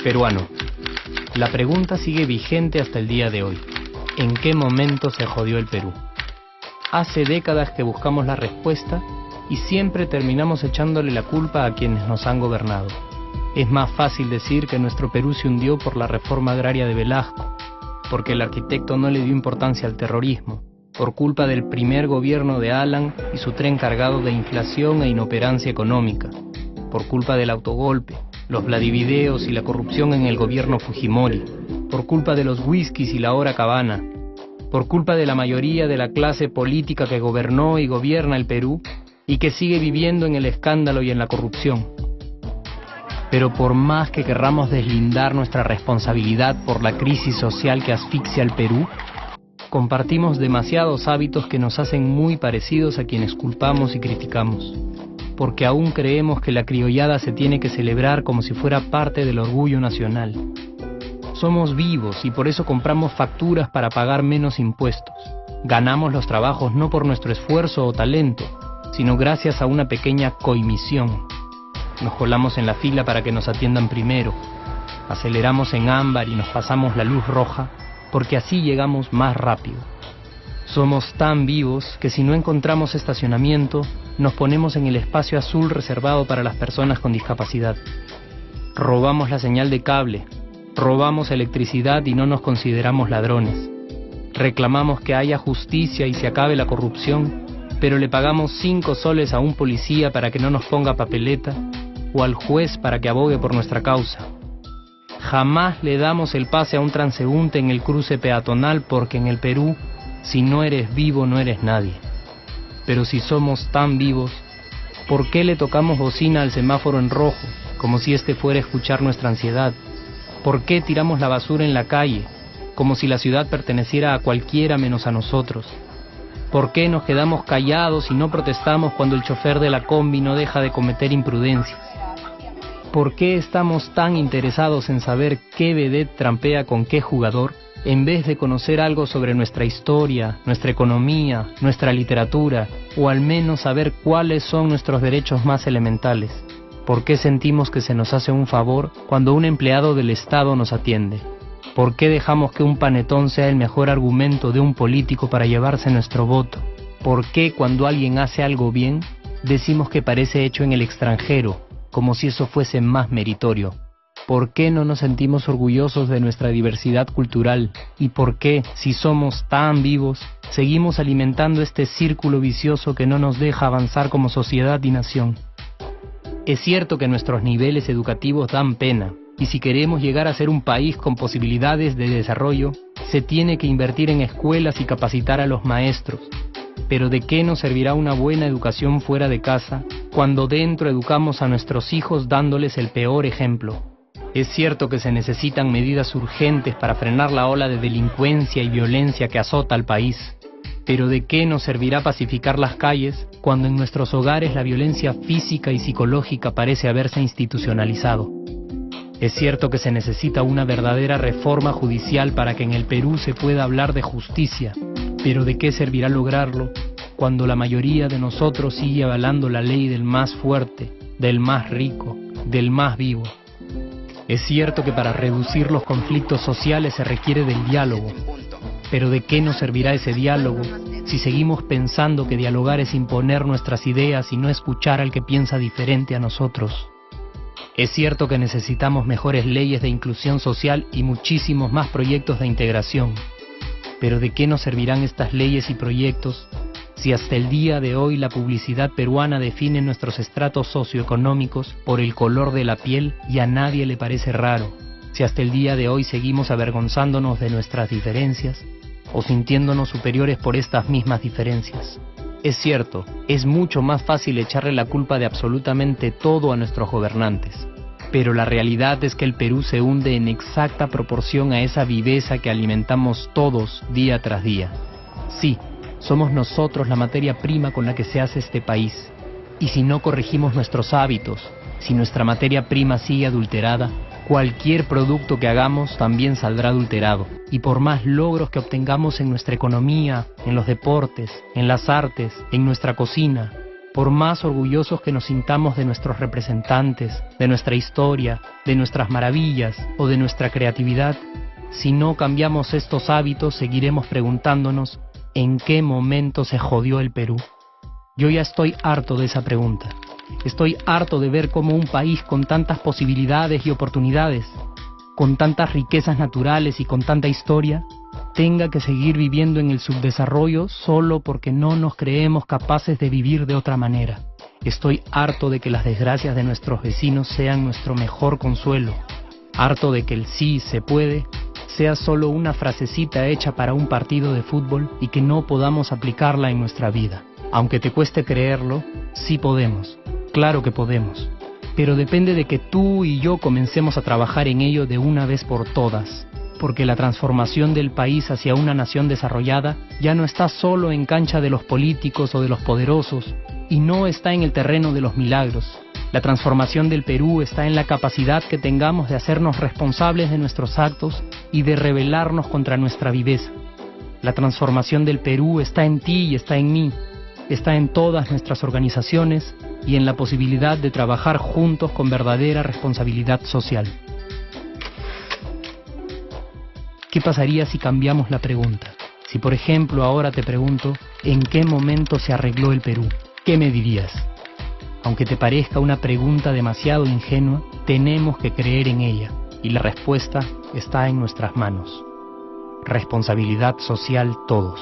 Peruano. La pregunta sigue vigente hasta el día de hoy. ¿En qué momento se jodió el Perú? Hace décadas que buscamos la respuesta y siempre terminamos echándole la culpa a quienes nos han gobernado. Es más fácil decir que nuestro Perú se hundió por la reforma agraria de Velasco, porque el arquitecto no le dio importancia al terrorismo, por culpa del primer gobierno de Alan y su tren cargado de inflación e inoperancia económica, por culpa del autogolpe, los Vladivideos y la corrupción en el gobierno Fujimori, por culpa de los whiskies y la hora cabana, por culpa de la mayoría de la clase política que gobernó y gobierna el Perú y que sigue viviendo en el escándalo y en la corrupción. Pero por más que querramos deslindar nuestra responsabilidad por la crisis social que asfixia al Perú, compartimos demasiados hábitos que nos hacen muy parecidos a quienes culpamos y criticamos, porque aún creemos que la criollada se tiene que celebrar como si fuera parte del orgullo nacional. Somos vivos y por eso compramos facturas para pagar menos impuestos. Ganamos los trabajos no por nuestro esfuerzo o talento, sino gracias a una pequeña coimisión. Nos colamos en la fila para que nos atiendan primero, aceleramos en ámbar y nos pasamos la luz roja, porque así llegamos más rápido. Somos tan vivos que si no encontramos estacionamiento, nos ponemos en el espacio azul reservado para las personas con discapacidad. Robamos la señal de cable, robamos electricidad y no nos consideramos ladrones. Reclamamos que haya justicia y se acabe la corrupción, pero le pagamos 5 soles a un policía para que no nos ponga papeleta o al juez para que abogue por nuestra causa. Jamás le damos el pase a un transeúnte en el cruce peatonal porque en el Perú, si no eres vivo, no eres nadie. Pero si somos tan vivos, ¿por qué le tocamos bocina al semáforo en rojo, como si este fuera a escuchar nuestra ansiedad? ¿Por qué tiramos la basura en la calle, como si la ciudad perteneciera a cualquiera menos a nosotros? ¿Por qué nos quedamos callados y no protestamos cuando el chofer de la combi no deja de cometer imprudencias? ¿Por qué estamos tan interesados en saber qué vedette trampea con qué jugador, en vez de conocer algo sobre nuestra historia, nuestra economía, nuestra literatura, o al menos saber cuáles son nuestros derechos más elementales? ¿Por qué sentimos que se nos hace un favor cuando un empleado del Estado nos atiende? ¿Por qué dejamos que un panetón sea el mejor argumento de un político para llevarse nuestro voto? ¿Por qué cuando alguien hace algo bien, decimos que parece hecho en el extranjero, como si eso fuese más meritorio? ¿Por qué no nos sentimos orgullosos de nuestra diversidad cultural? ¿Y por qué, si somos tan vivos, seguimos alimentando este círculo vicioso que no nos deja avanzar como sociedad y nación? Es cierto que nuestros niveles educativos dan pena, y si queremos llegar a ser un país con posibilidades de desarrollo, se tiene que invertir en escuelas y capacitar a los maestros. Pero ¿de qué nos servirá una buena educación fuera de casa cuando dentro educamos a nuestros hijos dándoles el peor ejemplo? Es cierto que se necesitan medidas urgentes para frenar la ola de delincuencia y violencia que azota al país. Pero ¿de qué nos servirá pacificar las calles cuando en nuestros hogares la violencia física y psicológica parece haberse institucionalizado? Es cierto que se necesita una verdadera reforma judicial para que en el Perú se pueda hablar de justicia, pero ¿de qué servirá lograrlo cuando la mayoría de nosotros sigue avalando la ley del más fuerte, del más rico, del más vivo? Es cierto que para reducir los conflictos sociales se requiere del diálogo, pero ¿de qué nos servirá ese diálogo si seguimos pensando que dialogar es imponer nuestras ideas y no escuchar al que piensa diferente a nosotros? Es cierto que necesitamos mejores leyes de inclusión social y muchísimos más proyectos de integración. Pero ¿de qué nos servirán estas leyes y proyectos si hasta el día de hoy la publicidad peruana define nuestros estratos socioeconómicos por el color de la piel y a nadie le parece raro? Si hasta el día de hoy seguimos avergonzándonos de nuestras diferencias o sintiéndonos superiores por estas mismas diferencias. Es cierto, es mucho más fácil echarle la culpa de absolutamente todo a nuestros gobernantes, pero la realidad es que el Perú se hunde en exacta proporción a esa viveza que alimentamos todos día tras día. Sí, somos nosotros la materia prima con la que se hace este país, y si no corregimos nuestros hábitos, si nuestra materia prima sigue adulterada, Cualquier producto que hagamos también saldrá adulterado, y por más logros que obtengamos en nuestra economía, en los deportes, en las artes, en nuestra cocina, por más orgullosos que nos sintamos de nuestros representantes, de nuestra historia, de nuestras maravillas o de nuestra creatividad, si no cambiamos estos hábitos, seguiremos preguntándonos ¿en qué momento se jodió el Perú? Yo ya estoy harto de esa pregunta. Estoy harto de ver cómo un país con tantas posibilidades y oportunidades, con tantas riquezas naturales y con tanta historia, tenga que seguir viviendo en el subdesarrollo solo porque no nos creemos capaces de vivir de otra manera. Estoy harto de que las desgracias de nuestros vecinos sean nuestro mejor consuelo. Harto de que el sí se puede sea solo una frasecita hecha para un partido de fútbol y que no podamos aplicarla en nuestra vida. Aunque te cueste creerlo, sí podemos. Claro que podemos. Pero depende de que tú y yo comencemos a trabajar en ello de una vez por todas. Porque la transformación del país hacia una nación desarrollada ya no está solo en cancha de los políticos o de los poderosos, y no está en el terreno de los milagros. La transformación del Perú está en la capacidad que tengamos de hacernos responsables de nuestros actos y de rebelarnos contra nuestra viveza. La transformación del Perú está en ti y está en mí. Está en todas nuestras organizaciones y en la posibilidad de trabajar juntos con verdadera responsabilidad social. ¿Qué pasaría si cambiamos la pregunta? Si por ejemplo ahora te pregunto, ¿en qué momento se arregló el Perú? ¿Qué me dirías? Aunque te parezca una pregunta demasiado ingenua, tenemos que creer en ella y la respuesta está en nuestras manos. Responsabilidad social todos.